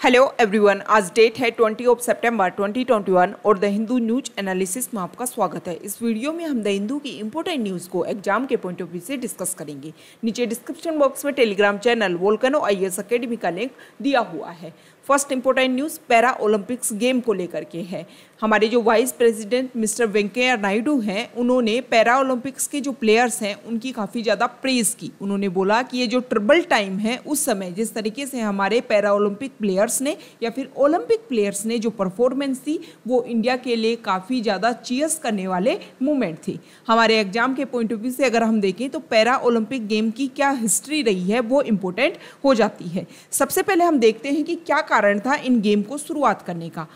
Hello everyone, आज date है 20 सितंबर 2021 और द हिंदू न्यूज एनालिसिस में आपका स्वागत है। इस वीडियो में हम द हिंदू की इंपॉर्टेंट न्यूज़ को एग्जाम के पॉइंट ऑफ व्यू से डिस्कस करेंगे। नीचे डिस्क्रिप्शन बॉक्स में Telegram channel volcano IAS academy का लिंक दिया हुआ है। First important news para Olympics game को लेकर के है। हमारे जो vice president mister Venkaiah Naidu हैं, उन्होंने पैरा ओलंपिक्स के जो प्लेयर्स हैं उनकी काफ़ी ज़्यादा प्रेज़ की। उन्होंने बोला कि ये जो ट्रिबल टाइम है उस समय जिस तरीके से हमारे पैरा ओलंपिक प्लेयर्स ने या फिर ओलंपिक प्लेयर्स ने जो परफॉर्मेंस दी वो इंडिया के लिए काफ़ी ज़्यादा चीयर्स करने वाले मूवमेंट थी। हमारे एग्जाम के पॉइंट ऑफ व्यू से अगर हम देखें तो पैरा ओलंपिक गेम की क्या हिस्ट्री रही है वो इम्पोर्टेंट हो जाती है। सबसे पहले हम देखते हैं कि क्या कारण था इन गेम को शुरुआत करने का।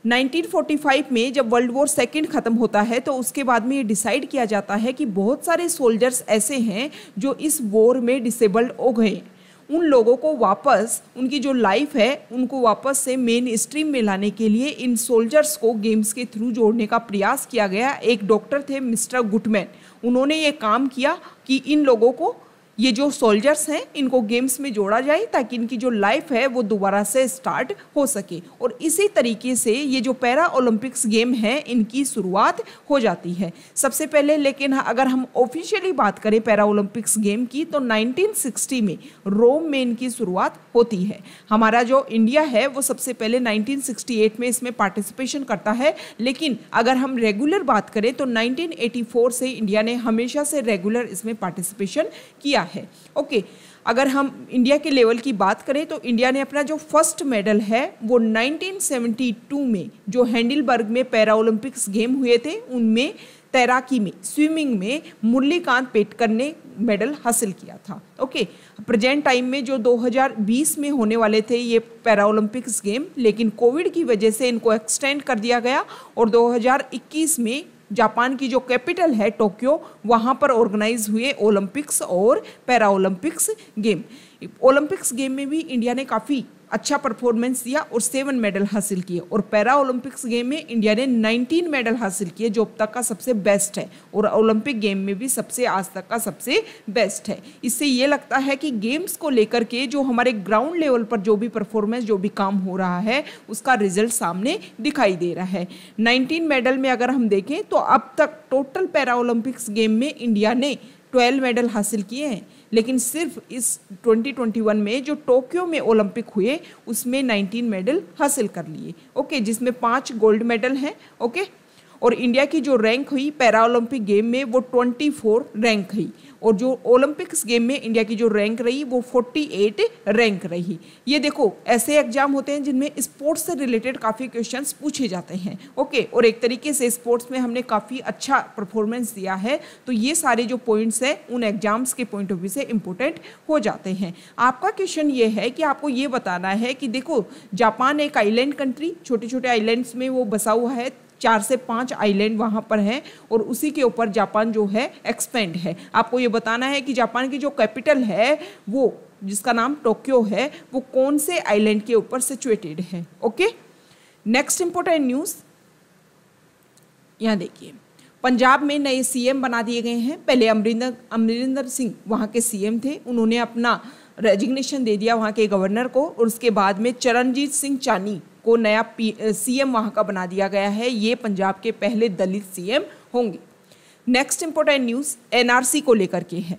1945 में जब वर्ल्ड वॉर सेकेंड ख़त्म होता है तो उसके बाद में ये डिसाइड किया जाता है कि बहुत सारे सोल्जर्स ऐसे हैं जो इस वॉर में डिसेबल्ड हो गए। उन लोगों को वापस उनकी जो लाइफ है उनको वापस से मेन स्ट्रीम में लाने के लिए इन सोल्जर्स को गेम्स के थ्रू जोड़ने का प्रयास किया गया। एक डॉक्टर थे मिस्टर गुटमैन, उन्होंने ये काम किया कि इन लोगों को, ये जो सोल्जर्स हैं, इनको गेम्स में जोड़ा जाए ताकि इनकी जो लाइफ है वो दोबारा से स्टार्ट हो सके। और इसी तरीके से ये जो पैरा ओलंपिक्स गेम है इनकी शुरुआत हो जाती है सबसे पहले। लेकिन अगर हम ऑफिशियली बात करें पैरा ओलंपिक्स गेम की तो 1960 में रोम में इनकी शुरुआत होती है। हमारा जो इंडिया है वो सबसे पहले 1968 में इसमें पार्टिसिपेशन करता है। लेकिन अगर हम रेगुलर बात करें तो 1984 से इंडिया ने हमेशा से रेगुलर इसमें पार्टिसिपेशन किया है। ओके, अगर हम इंडिया के लेवल की बात करें तो इंडिया ने अपना जो फर्स्ट मेडल है वो 1972 में जो हैंडलबर्ग में पैरा ओलंपिक्स गेम हुए थे उनमें तैराकी में, स्विमिंग में मुरलीकांत पेटकर ने मेडल हासिल किया था। ओके, प्रेजेंट टाइम में जो 2020 में होने वाले थे ये पैरा ओलंपिक्स गेम, लेकिन कोविड की वजह से इनको एक्सटेंड कर दिया गया और 2021 में जापान की जो कैपिटल है टोक्यो, वहाँ पर ऑर्गेनाइज हुए ओलंपिक्स और para Olympics game. Olympics game में भी इंडिया ने काफ़ी अच्छा परफॉर्मेंस दिया और 7 मेडल हासिल किए। और पैरा ओलंपिक्स गेम में इंडिया ने 19 मेडल हासिल किए जो अब तक का सबसे बेस्ट है और ओलंपिक गेम में भी सबसे आज तक का सबसे बेस्ट है। इससे ये लगता है कि गेम्स को लेकर के जो हमारे ग्राउंड लेवल पर जो भी परफॉर्मेंस, जो भी काम हो रहा है उसका रिजल्ट सामने दिखाई दे रहा है। 19 मेडल में अगर हम देखें तो अब तक टोटल पैरा ओलंपिक्स गेम में इंडिया ने 12 मेडल हासिल किए हैं। लेकिन सिर्फ इस 2021 में जो टोक्यो में ओलंपिक हुए उसमें 19 मेडल हासिल कर लिए। ओके, जिसमें 5 गोल्ड मेडल हैं। ओके, और इंडिया की जो रैंक हुई पैरा ओलंपिक गेम में वो 24 रैंक हुई और जो ओलंपिक्स गेम में इंडिया की जो रैंक रही वो 48 रैंक रही। ये देखो, ऐसे एग्जाम होते हैं जिनमें स्पोर्ट्स से रिलेटेड काफ़ी क्वेश्चंस पूछे जाते हैं। ओके, और एक तरीके से स्पोर्ट्स में हमने काफ़ी अच्छा परफॉर्मेंस दिया है तो ये सारे जो पॉइंट्स हैं उन एग्जाम्स के पॉइंट ऑफ व्यू से इंपॉर्टेंट हो जाते हैं। आपका क्वेश्चन ये है कि आपको ये बताना है कि देखो, जापान एक आइलैंड कंट्री, छोटे छोटे आइलैंड्स में वो बसा हुआ है, 4 से 5 आइलैंड वहाँ पर हैं और उसी के ऊपर जापान जो है एक्सपेंड है। आपको ये बताना है कि जापान की जो कैपिटल है वो, जिसका नाम टोक्यो है, वो कौन से आइलैंड के ऊपर सिचुएटेड है। ओके, नेक्स्ट इंपॉर्टेंट न्यूज़ यहाँ देखिए, पंजाब में नए सीएम बना दिए गए हैं। पहले अमरिंदर सिंह वहाँ के सीएम थे, उन्होंने अपना रेजिग्नेशन दे दिया वहाँ के गवर्नर को और उसके बाद में चरणजीत सिंह चानी को नया सीएम वहाँ का बना दिया गया है। ये पंजाब के पहले दलित सीएम होंगे। नेक्स्ट इंपॉर्टेंट न्यूज़ एनआरसी को लेकर के है।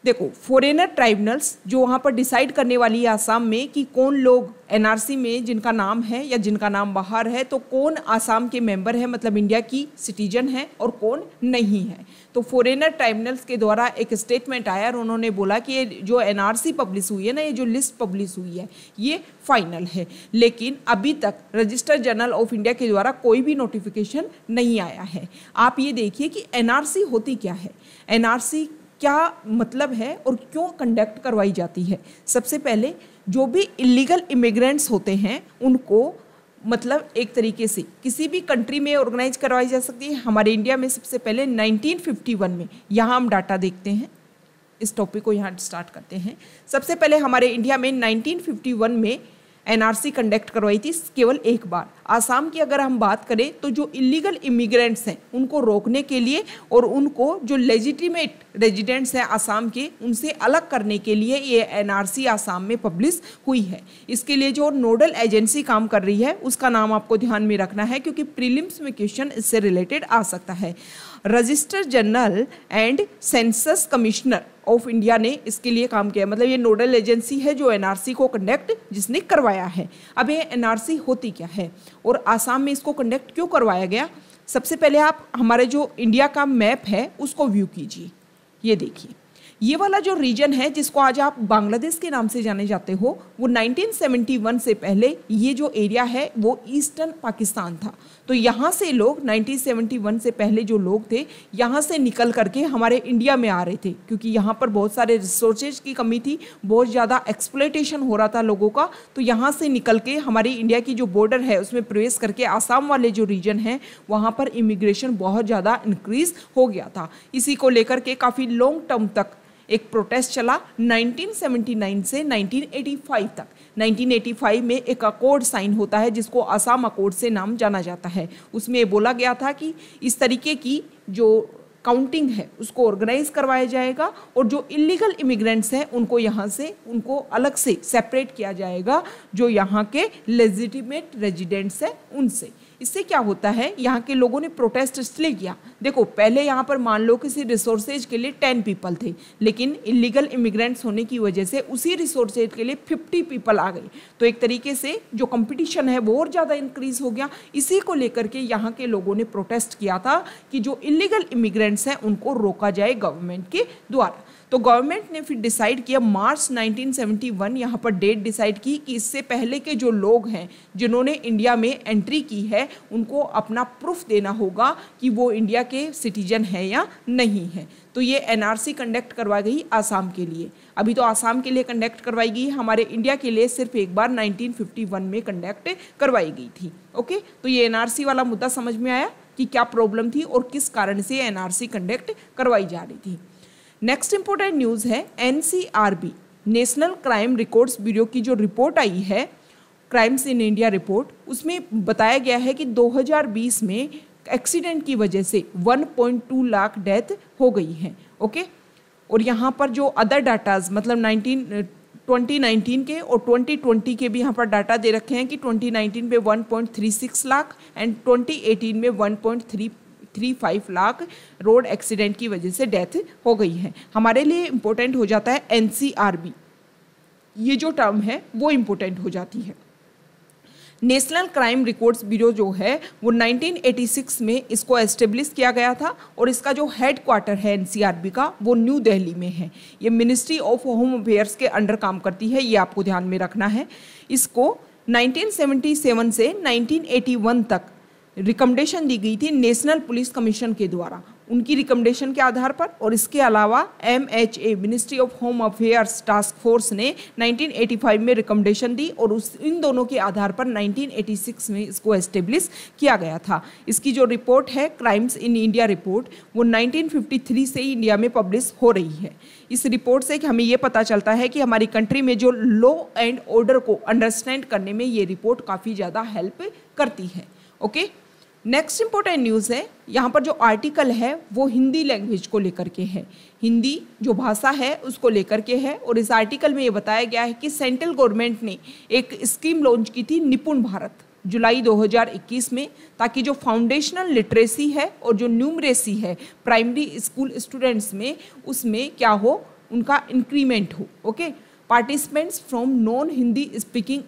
देखो, फॉरेनर ट्राइब्यूनल्स जो वहाँ पर डिसाइड करने वाली है आसाम में कि कौन लोग एनआरसी में जिनका नाम है या जिनका नाम बाहर है तो कौन आसाम के मेंबर है, मतलब इंडिया की सिटीजन है और कौन नहीं है। तो फॉरेनर ट्राइब्यूनल्स के द्वारा एक स्टेटमेंट आया और उन्होंने बोला कि ये जो एनआरसी पब्लिश हुई है ना, ये जो लिस्ट पब्लिश हुई है ये फाइनल है। लेकिन अभी तक रजिस्टर जनरल ऑफ इंडिया के द्वारा कोई भी नोटिफिकेशन नहीं आया है। आप ये देखिए कि एनआरसी होती क्या है, एनआरसी क्या मतलब है और क्यों कंडक्ट करवाई जाती है। सबसे पहले जो भी इलीगल इमिग्रेंट्स होते हैं उनको, मतलब एक तरीके से किसी भी कंट्री में ऑर्गेनाइज करवाई जा सकती है। हमारे इंडिया में सबसे पहले 1951 में, यहाँ हम डाटा देखते हैं, इस टॉपिक को यहाँ स्टार्ट करते हैं। सबसे पहले हमारे इंडिया में 1951 में एनआरसी कंडक्ट करवाई थी केवल एक बार। आसाम की अगर हम बात करें तो जो इलीगल इमिग्रेंट्स हैं उनको रोकने के लिए और उनको जो लेजिटिमेट रेजिडेंट्स हैं आसाम के, उनसे अलग करने के लिए ये एनआरसी आसाम में पब्लिश हुई है। इसके लिए जो नोडल एजेंसी काम कर रही है उसका नाम आपको ध्यान में रखना है, क्योंकि प्रीलिम्स में क्वेश्चन इससे रिलेटेड आ सकता है। Register general and census commissioner of India ने इसके लिए काम किया, मतलब ये नोडल एजेंसी है जो एनआरसी को कंडक्ट जिसने करवाया है। अब ये एनआरसी होती क्या है और आसाम में इसको कंडक्ट क्यों करवाया गया? सबसे पहले आप हमारे जो इंडिया का मैप है उसको व्यू कीजिए। ये देखिए, ये वाला जो रीजन है जिसको आज आप बांग्लादेश के नाम से जाने जाते हो, वो 1971 से पहले ये जो एरिया है वो ईस्टर्न पाकिस्तान था। तो यहाँ से लोग 1971 से पहले जो लोग थे यहाँ से निकल करके हमारे इंडिया में आ रहे थे, क्योंकि यहाँ पर बहुत सारे रिसोर्सेज की कमी थी, बहुत ज़्यादा एक्सप्लॉयटेशन हो रहा था लोगों का। तो यहाँ से निकल के हमारी इंडिया की जो बॉर्डर है उसमें प्रवेश करके आसाम वाले जो रीजन है वहाँ पर इमिग्रेशन बहुत ज़्यादा इंक्रीज हो गया था। इसी को लेकर के काफ़ी लॉन्ग टर्म तक एक प्रोटेस्ट चला 1979 से 1985 तक। 1985 में एक अकॉर्ड साइन होता है जिसको आसाम अकॉर्ड से नाम जाना जाता है। उसमें बोला गया था कि इस तरीके की जो काउंटिंग है उसको ऑर्गेनाइज करवाया जाएगा और जो इलीगल इमिग्रेंट्स हैं उनको यहाँ से उनको अलग से सेपरेट किया जाएगा जो यहाँ के लेजिटिमेट रेजिडेंट्स हैं उनसे। इससे क्या होता है, यहाँ के लोगों ने प्रोटेस्ट इसलिए किया, देखो पहले यहाँ पर मान लो किसी रिसोर्सेज के लिए 10 पीपल थे, लेकिन इलीगल इमिग्रेंट्स होने की वजह से उसी रिसोर्सेज के लिए 50 पीपल आ गई। तो एक तरीके से जो कंपटीशन है वो और ज़्यादा इंक्रीज हो गया। इसी को लेकर के यहाँ के लोगों ने प्रोटेस्ट किया था कि जो इलीगल इमिग्रेंट्स हैं उनको रोका जाए गवर्नमेंट के द्वारा। तो गवर्नमेंट ने फिर डिसाइड किया मार्च 1971 यहाँ पर डेट डिसाइड की कि इससे पहले के जो लोग हैं जिन्होंने इंडिया में एंट्री की है उनको अपना प्रूफ देना होगा कि वो इंडिया के सिटीजन है या नहीं है। तो ये एनआरसी कंडक्ट करवाई गई आसाम के लिए। अभी तो आसाम के लिए कंडक्ट करवाई गई, हमारे इंडिया के लिए सिर्फ एक बार 1951 में कंडक्ट करवाई गई थी। ओके, तो ये एनआरसी वाला मुद्दा समझ में आया कि क्या प्रॉब्लम थी और किस कारण से एनआरसी कंडक्ट करवाई जा रही थी। नेक्स्ट इंपॉर्टेंट न्यूज़ है NCRB national crime records bureau की जो रिपोर्ट आई है क्राइम्स इन इंडिया रिपोर्ट, उसमें बताया गया है कि 2020 में एक्सीडेंट की वजह से 1.2 लाख डेथ हो गई हैं। ओके, और यहाँ पर जो अदर डाटाज मतलब 2019 के और 2020 के भी यहाँ पर डाटा दे रखे हैं कि 2019 में 1.36 लाख एंड 2018 में 1.35 लाख रोड एक्सीडेंट की वजह से डेथ हो गई है। हमारे लिए इम्पोर्टेंट हो जाता है एनसीआरबी, ये जो टर्म है वो इम्पोर्टेंट हो जाती है। नेशनल क्राइम रिकॉर्ड्स ब्यूरो जो है वो 1986 में इसको एस्टेब्लिश किया गया था और इसका जो हेड क्वार्टर है एनसीआरबी का वो न्यू दिल्ली में है। ये मिनिस्ट्री ऑफ होम अफेयर्स के अंडर काम करती है, ये आपको ध्यान में रखना है। इसको 1977 से 1981 तक रिकमेंडेशन दी गई थी नेशनल पुलिस कमीशन के द्वारा, उनकी रिकमेंडेशन के आधार पर। और इसके अलावा MHA ministry of home affairs task force ने 1985 में रिकमेंडेशन दी और इन दोनों के आधार पर 1986 में इसको एस्टेब्लिश किया गया था। इसकी जो रिपोर्ट है क्राइम्स इन इंडिया रिपोर्ट वो 1953 से ही इंडिया में पब्लिश हो रही है। इस रिपोर्ट से हमें ये पता चलता है कि हमारी कंट्री में जो लॉ एंड ऑर्डर को अंडरस्टैंड करने में ये रिपोर्ट काफ़ी ज़्यादा हेल्प करती है। ओके, नेक्स्ट इंपॉर्टेंट न्यूज़ है, यहाँ पर जो आर्टिकल है वो हिंदी लैंग्वेज को लेकर के है, हिंदी जो भाषा है उसको लेकर के है। और इस आर्टिकल में ये बताया गया है कि सेंट्रल गवर्नमेंट ने एक स्कीम लॉन्च की थी निपुण भारत जुलाई 2021 में, ताकि जो फाउंडेशनल लिटरेसी है और जो न्यूमरेसी है प्राइमरी स्कूल स्टूडेंट्स में उसमें क्या हो, उनका इंक्रीमेंट हो। Okay, participants from non Hindi speaking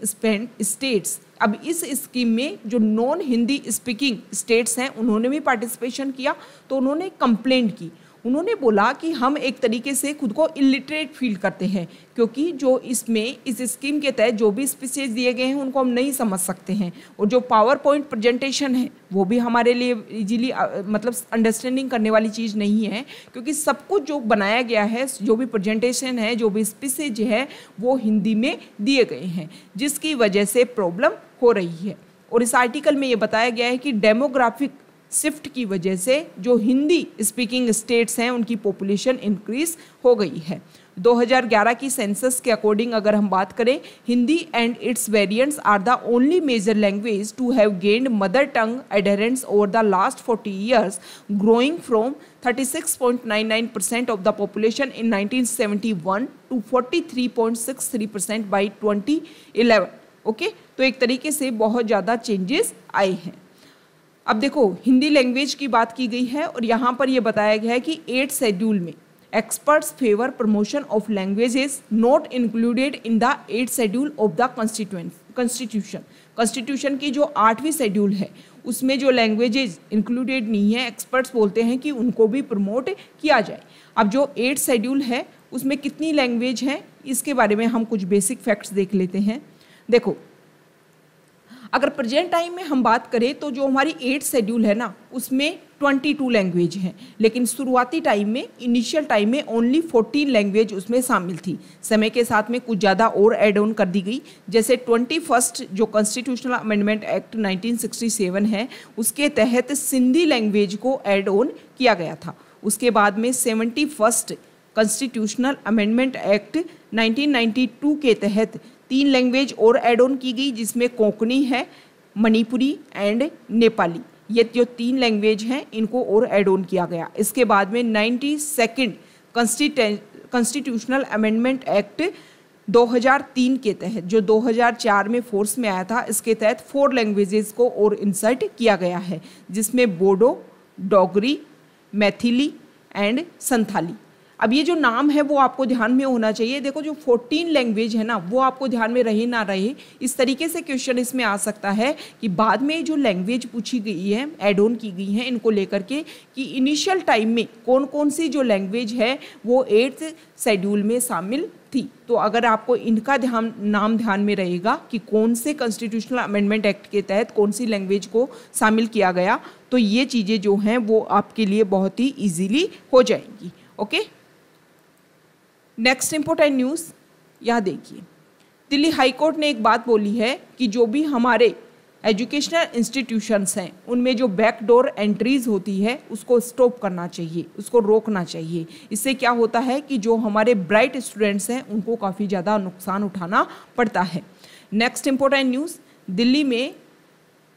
states, अब इस स्कीम में जो नॉन हिंदी स्पीकिंग स्टेट्स हैं उन्होंने भी पार्टिसिपेशन किया। तो उन्होंने कंप्लेंट की, उन्होंने बोला कि हम एक तरीके से खुद को इलिटरेट फील करते हैं क्योंकि जो इसमें इस स्कीम के तहत जो भी स्पीचेज दिए गए हैं उनको हम नहीं समझ सकते हैं और जो पावर पॉइंट प्रेजेंटेशन है वो भी हमारे लिए इजीली मतलब अंडरस्टैंडिंग करने वाली चीज़ नहीं है, क्योंकि सब कुछ जो बनाया गया है, जो भी प्रेजेंटेशन है, जो भी स्पीचेज है वो हिंदी में दिए गए हैं, जिसकी वजह से प्रॉब्लम हो रही है। और इस आर्टिकल में ये बताया गया है कि डेमोग्राफिक शिफ्ट की वजह से जो हिंदी स्पीकिंग स्टेट्स हैं उनकी पॉपुलेशन इंक्रीज हो गई है। 2011 की सेंसस के अकॉर्डिंग अगर हम बात करें, Hindi and its variants are the only major language to have gained mother tongue adherence over the last 40 years, growing from 36.99% of the population in 1971 to 43.63% by 2011। Okay, तो एक तरीके से बहुत ज़्यादा चेंजेस आए हैं। अब देखो, हिंदी लैंग्वेज की बात की गई है और यहाँ पर यह बताया गया है कि 8th शेड्यूल में experts favour promotion of languages not included in the 8th schedule of the constitution की जो 8वीं शेड्यूल है उसमें जो लैंग्वेजेस इंक्लूडेड नहीं है, एक्सपर्ट्स बोलते हैं कि उनको भी प्रमोट किया जाए। अब जो 8th शेड्यूल है उसमें कितनी लैंग्वेज हैं, इसके बारे में हम कुछ बेसिक फैक्ट्स देख लेते हैं। देखो, अगर प्रेजेंट टाइम में हम बात करें तो जो हमारी 8th शेड्यूल है ना उसमें 22 लैंग्वेज हैं, लेकिन शुरुआती टाइम में, इनिशियल टाइम में ओनली 14 लैंग्वेज उसमें शामिल थी। समय के साथ में कुछ ज़्यादा और ऐड ऑन कर दी गई, जैसे 21st जो कॉन्स्टिट्यूशनल अमेंडमेंट एक्ट 1967 है उसके तहत सिंधी लैंग्वेज को ऐड ऑन किया गया था। उसके बाद में 71st कॉन्स्टिट्यूशनल अमेंडमेंट एक्ट 1992 के तहत 3 लैंग्वेज और ऐड ऑन की गई, जिसमें कोंकणी है, मणिपुरी एंड नेपाली। ये जो 3 लैंग्वेज हैं इनको और ऐड ऑन किया गया। इसके बाद में 92nd कॉन्स्टिट्यूशनल अमेंडमेंट एक्ट 2003 के तहत, जो 2004 में फोर्स में आया था, इसके तहत 4 लैंग्वेजेस को और इंसर्ट किया गया है, जिसमें बोडो, डोगरी, मैथिली एंड संथाली। अब ये जो नाम है वो आपको ध्यान में होना चाहिए। देखो, जो 14 लैंग्वेज है ना वो आपको ध्यान में रहे ना रहे, इस तरीके से क्वेश्चन इसमें आ सकता है कि बाद में जो लैंग्वेज पूछी गई है, ऐड ऑन की गई है, इनको लेकर के कि इनिशियल टाइम में कौन कौन सी जो लैंग्वेज है वो 8th शेड्यूल में शामिल थी। तो अगर आपको इनका नाम ध्यान में रहेगा कि कौन से कॉन्स्टिट्यूशनल अमेंडमेंट एक्ट के तहत कौन सी लैंग्वेज को शामिल किया गया, तो ये चीज़ें जो हैं वो आपके लिए बहुत ही ईजीली हो जाएंगी। ओके, नेक्स्ट इंपॉर्टेंट न्यूज़ यहाँ देखिए, दिल्ली हाई कोर्ट ने एक बात बोली है कि जो भी हमारे एजुकेशनल इंस्टीट्यूशंस हैं उनमें जो बैकडोर एंट्रीज होती है उसको स्टॉप करना चाहिए, उसको रोकना चाहिए। इससे क्या होता है कि जो हमारे ब्राइट स्टूडेंट्स हैं उनको काफ़ी ज़्यादा नुकसान उठाना पड़ता है। नेक्स्ट इंपॉर्टेंट न्यूज़, दिल्ली में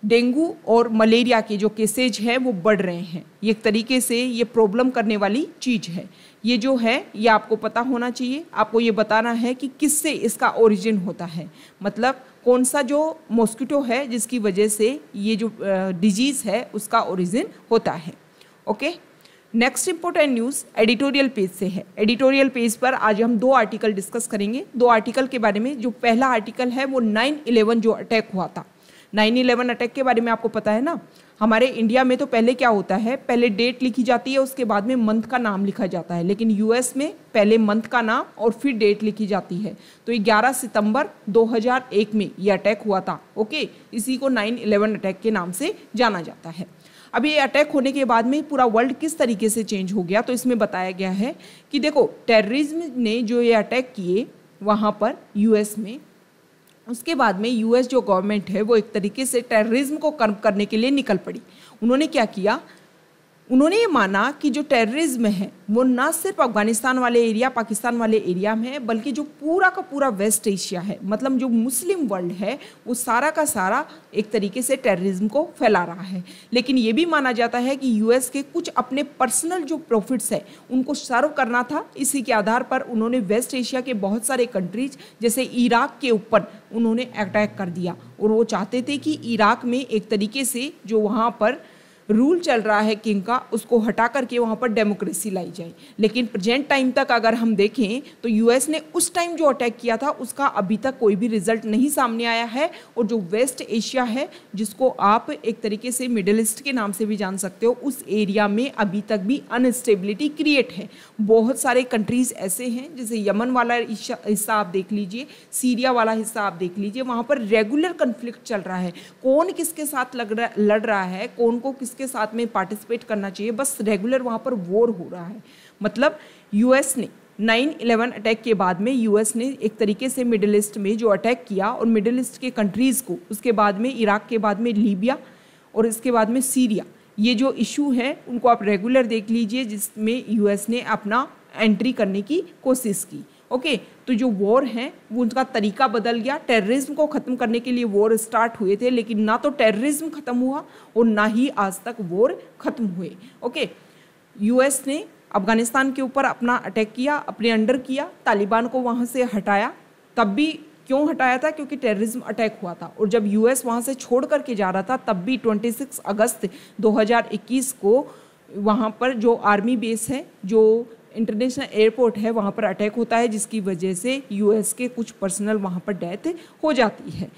डेंगू और मलेरिया के जो केसेज हैं वो बढ़ रहे हैं। ये एक तरीके से ये प्रॉब्लम करने वाली चीज़ है। ये जो है ये आपको पता होना चाहिए, आपको ये बताना है कि किससे इसका ओरिजिन होता है, मतलब कौन सा जो मॉस्किटो है जिसकी वजह से ये जो डिजीज़ है उसका ओरिजिन होता है। Okay, next important news editorial page से है। एडिटोरियल पेज पर आज हम 2 आर्टिकल डिस्कस करेंगे। 2 आर्टिकल के बारे में, जो पहला आर्टिकल है वो 9/11 जो अटैक हुआ था, 9/11 अटैक के बारे में आपको पता है ना। हमारे इंडिया में तो पहले क्या होता है, पहले डेट लिखी जाती है, उसके बाद में मंथ का नाम लिखा जाता है, लेकिन यूएस में पहले मंथ का नाम और फिर डेट लिखी जाती है। तो 11 सितंबर 2001 में ये अटैक हुआ था। ओके, इसी को 9/11 अटैक के नाम से जाना जाता है। अब ये अटैक होने के बाद में पूरा वर्ल्ड किस तरीके से चेंज हो गया, तो इसमें बताया गया है कि देखो, टेररिज्म ने जो ये अटैक किए वहाँ पर यूएस में, उसके बाद में यूएस जो गवर्नमेंट है वो एक तरीके से टेररिज्म को कम करने के लिए निकल पड़ी। उन्होंने क्या किया, उन्होंने ये माना कि जो टेररिज्म है वो ना सिर्फ अफगानिस्तान वाले एरिया, पाकिस्तान वाले एरिया में है, बल्कि जो पूरा का पूरा वेस्ट एशिया है, मतलब जो मुस्लिम वर्ल्ड है वो सारा का सारा एक तरीके से टेररिज्म को फैला रहा है। लेकिन ये भी माना जाता है कि यूएस के कुछ अपने पर्सनल जो प्रॉफिट्स है उनको सर्व करना था। इसी के आधार पर उन्होंने वेस्ट एशिया के बहुत सारे कंट्रीज जैसे इराक के ऊपर उन्होंने अटैक कर दिया, और वो चाहते थे कि इराक में एक तरीके से जो वहाँ पर रूल चल रहा है किंग का, उसको हटा करके वहाँ पर डेमोक्रेसी लाई जाए। लेकिन प्रेजेंट टाइम तक अगर हम देखें तो यूएस ने उस टाइम जो अटैक किया था उसका अभी तक कोई भी रिजल्ट नहीं सामने आया है। और जो वेस्ट एशिया है, जिसको आप एक तरीके से मिडिल ईस्ट के नाम से भी जान सकते हो, उस एरिया में अभी तक भी अनस्टेबिलिटी क्रिएट है। बहुत सारे कंट्रीज ऐसे हैं, जैसे यमन वाला हिस्सा आप देख लीजिए, सीरिया वाला हिस्सा आप देख लीजिए, वहाँ पर रेगुलर कन्फ्लिक्ट चल रहा है। कौन किसके साथ लड़ रहा है, कौन को के साथ में पार्टिसिपेट करना चाहिए, बस रेगुलर वहां पर वॉर हो रहा है। मतलब यूएस ने 9/11 अटैक के बाद में यूएस ने एक तरीके से मिडिल ईस्ट में जो अटैक किया, और मिडिल ईस्ट के कंट्रीज को, उसके बाद में इराक के बाद में लीबिया और इसके बाद में सीरिया, ये जो इशू है उनको आप रेगुलर देख लीजिए, जिसमें यूएस ने अपना एंट्री करने की कोशिश की। ओके, तो जो वॉर हैं वो उनका तरीका बदल गया। टेररिज्म को ख़त्म करने के लिए वॉर स्टार्ट हुए थे, लेकिन ना तो टेररिज्म ख़त्म हुआ और ना ही आज तक वॉर ख़त्म हुए। ओके, यूएस ने अफगानिस्तान के ऊपर अपना अटैक किया, अपने अंडर किया, तालिबान को वहाँ से हटाया। तब भी क्यों हटाया था? क्योंकि टेररिज्म अटैक हुआ था। और जब यूएस वहाँ से छोड़ करके जा रहा था तब भी 26 अगस्त 2021 को वहाँ पर जो आर्मी बेस है, जो इंटरनेशनल एयरपोर्ट है, वहाँ पर अटैक होता है, जिसकी वजह से यूएस के कुछ पर्सनल वहाँ पर डेथ हो जाती है।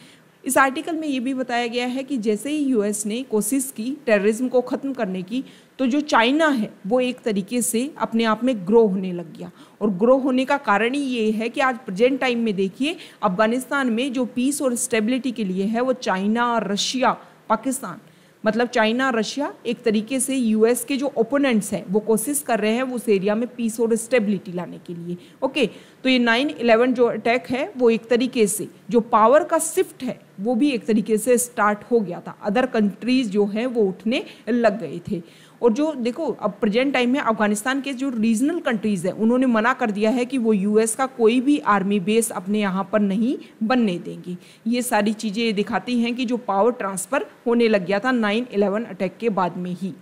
इस आर्टिकल में ये भी बताया गया है कि जैसे ही यूएस ने कोशिश की टेररिज्म को ख़त्म करने की, तो जो चाइना है वो एक तरीके से अपने आप में ग्रो होने लग गया। और ग्रो होने का कारण ही ये है कि आज प्रेजेंट टाइम में देखिए अफगानिस्तान में जो पीस और स्टेबिलिटी के लिए है वो चाइना, रशिया, पाकिस्तान, मतलब चाइना, रशिया एक तरीके से यूएस के जो ओपोनेंट्स हैं वो कोशिश कर रहे हैं उस एरिया में पीस और स्टेबिलिटी लाने के लिए। ओके, तो ये 9/11 जो अटैक है वो एक तरीके से जो पावर का शिफ्ट है वो भी एक तरीके से स्टार्ट हो गया था। अदर कंट्रीज जो हैं वो उठने लग गए थे। और जो देखो अब प्रेजेंट टाइम में अफगानिस्तान के जो रीजनल कंट्रीज़ हैं उन्होंने मना कर दिया है कि वो यूएस का कोई भी आर्मी बेस अपने यहाँ पर नहीं बनने देंगे। ये सारी चीज़ें दिखाती हैं कि जो पावर ट्रांसफ़र होने लग गया था 9/11 अटैक के बाद में ही।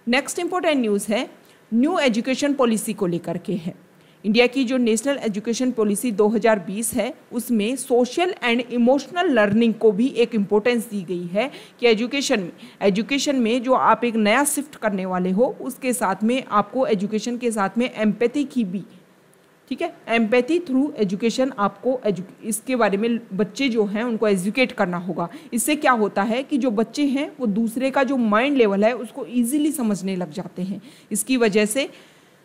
नेक्स्ट इंपॉर्टेंट न्यूज़ है न्यू एजुकेशन पॉलिसी को लेकर के है। इंडिया की जो नेशनल एजुकेशन पॉलिसी 2020 है उसमें सोशल एंड इमोशनल लर्निंग को भी एक इम्पोर्टेंस दी गई है कि एजुकेशन में जो आप एक नया शिफ्ट करने वाले हो उसके साथ में आपको एजुकेशन के साथ में एम्पैथी की भी, ठीक है, एम्पैथी थ्रू एजुकेशन आपको इसके बारे में बच्चे जो हैं उनको एजुकेट करना होगा। इससे क्या होता है कि जो बच्चे हैं वो दूसरे का जो माइंड लेवल है उसको ईजिली समझने लग जाते हैं। इसकी वजह से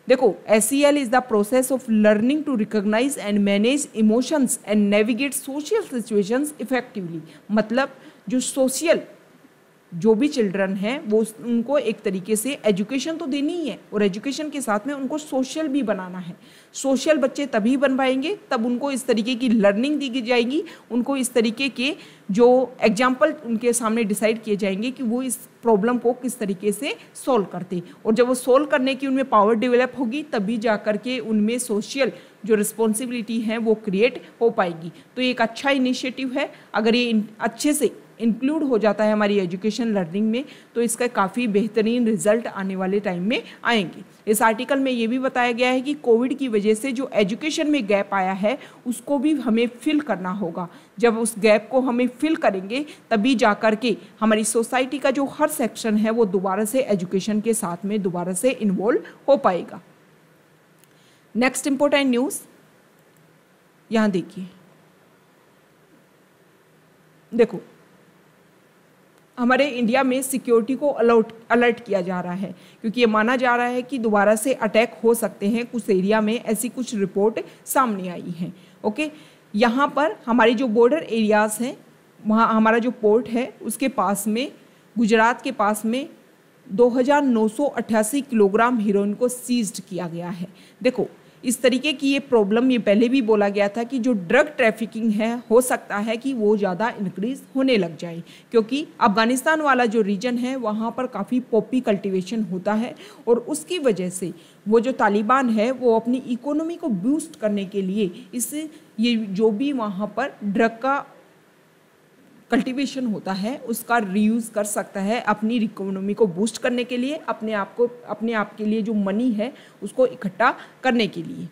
देखो SEL is the process of learning to recognize and manage emotions and navigate social situations effectively. मतलब जो सोशल जो भी चिल्ड्रन हैं वो उनको एक तरीके से एजुकेशन तो देनी ही है और एजुकेशन के साथ में उनको सोशल भी बनाना है। सोशल बच्चे तभी बन पाएंगे तब उनको इस तरीके की लर्निंग दी जाएगी, उनको इस तरीके के जो एग्जाम्पल उनके सामने डिसाइड किए जाएंगे कि वो इस प्रॉब्लम को किस तरीके से सॉल्व करते, और जब वो सॉल्व करने की उनमें पावर डेवलप होगी तभी जा कर के उनमें सोशल जो रिस्पॉन्सिबिलिटी है वो क्रिएट हो पाएगी। तो ये एक अच्छा इनिशिएटिव है। अगर ये अच्छे से इंक्लूड हो जाता है हमारी एजुकेशन लर्निंग में तो इसका काफ़ी बेहतरीन रिजल्ट आने वाले टाइम में आएंगे। इस आर्टिकल में ये भी बताया गया है कि कोविड की वजह से जो एजुकेशन में गैप आया है उसको भी हमें फिल करना होगा। जब उस गैप को हमें फिल करेंगे तभी जा कर के हमारी सोसाइटी का जो हर सेक्शन है वो दोबारा से एजुकेशन के साथ में दोबारा से इन्वॉल्व हो पाएगा। नेक्स्ट इंपॉर्टेंट न्यूज़ यहाँ देखिए, देखो हमारे इंडिया में सिक्योरिटी को अलर्ट किया जा रहा है क्योंकि ये माना जा रहा है कि दोबारा से अटैक हो सकते हैं कुछ एरिया में, ऐसी कुछ रिपोर्ट सामने आई हैं। ओके, यहाँ पर हमारी जो बॉर्डर एरियाज़ हैं वहाँ हमारा जो पोर्ट है उसके पास में, गुजरात के पास में 2988 किलोग्राम हीरोइन को सीज्ड किया गया है। देखो इस तरीके की ये प्रॉब्लम ये पहले भी बोला गया था कि जो ड्रग ट्रैफिकिंग है हो सकता है कि वो ज़्यादा इंक्रीज होने लग जाए क्योंकि अफगानिस्तान वाला जो रीजन है वहाँ पर काफ़ी पॉपी कल्टीवेशन होता है और उसकी वजह से वो जो तालिबान है वो अपनी इकोनॉमी को बूस्ट करने के लिए ये जो भी वहाँ पर ड्रग का कल्टीवेशन होता है उसका रीयूज़ कर सकता है अपनी इकोनॉमी को बूस्ट करने के लिए, अपने आप के लिए जो मनी है उसको इकट्ठा करने के लिए।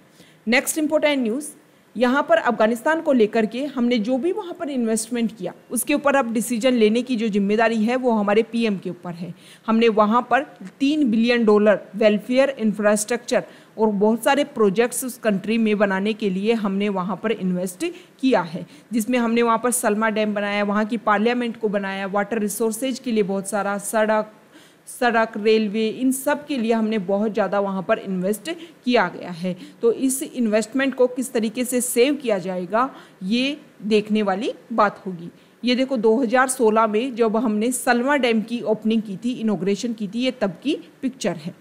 नेक्स्ट इंपॉर्टेंट न्यूज़, यहाँ पर अफगानिस्तान को लेकर के हमने जो भी वहाँ पर इन्वेस्टमेंट किया उसके ऊपर अब डिसीजन लेने की जो जिम्मेदारी है वो हमारे PM के ऊपर है। हमने वहाँ पर $3 बिलियन वेलफेयर इंफ्रास्ट्रक्चर और बहुत सारे प्रोजेक्ट्स उस कंट्री में बनाने के लिए हमने वहाँ पर इन्वेस्ट किया है, जिसमें हमने वहाँ पर सलमा डैम बनाया, वहाँ की पार्लियामेंट को बनाया, वाटर रिसोर्सेज के लिए बहुत सारा सड़क रेलवे, इन सब के लिए हमने बहुत ज़्यादा वहाँ पर इन्वेस्ट किया गया है। तो इस इन्वेस्टमेंट को किस तरीके से सेव किया जाएगा ये देखने वाली बात होगी। ये देखो 2016 में जब हमने सलमा डैम की ओपनिंग की थी, इनॉग्रेशन की थी, ये तब की पिक्चर है।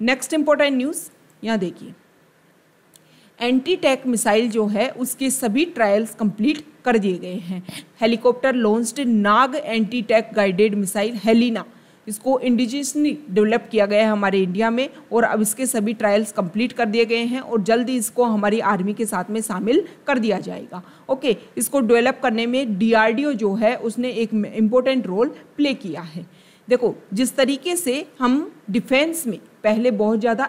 नेक्स्ट इंपॉर्टेंट न्यूज़ यहाँ देखिए, एंटी टैंक मिसाइल जो है उसके सभी ट्रायल्स कंप्लीट कर दिए गए हैं। Helicopter launched Nag anti tank guided missile Helina, इसको इंडिजिनसली डेवलप किया गया है हमारे इंडिया में और अब इसके सभी ट्रायल्स कंप्लीट कर दिए गए हैं और जल्द ही इसको हमारी आर्मी के साथ में शामिल कर दिया जाएगा। ओके, इसको डेवलप करने में DRDO जो है उसने एक इम्पोर्टेंट रोल प्ले किया है। देखो, जिस तरीके से हम डिफेंस में पहले बहुत ज़्यादा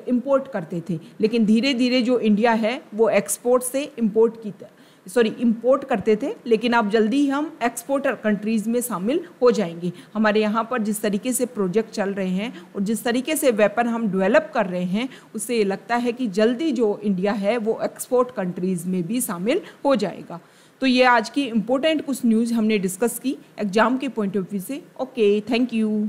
इंपोर्ट करते थे, लेकिन धीरे धीरे जो इंडिया है वो एक्सपोर्ट से इंपोर्ट करते थे, लेकिन अब जल्दी ही हम एक्सपोर्टर कंट्रीज़ में शामिल हो जाएंगे। हमारे यहाँ पर जिस तरीके से प्रोजेक्ट चल रहे हैं और जिस तरीके से वेपन हम डेवलप कर रहे हैं, उससे ये लगता है कि जल्दी जो इंडिया है वो एक्सपोर्ट कंट्रीज़ में भी शामिल हो जाएगा। तो ये आज की इम्पोर्टेंट कुछ न्यूज़ हमने डिस्कस की एग्जाम के पॉइंट ऑफ व्यू से। Okay, thank you.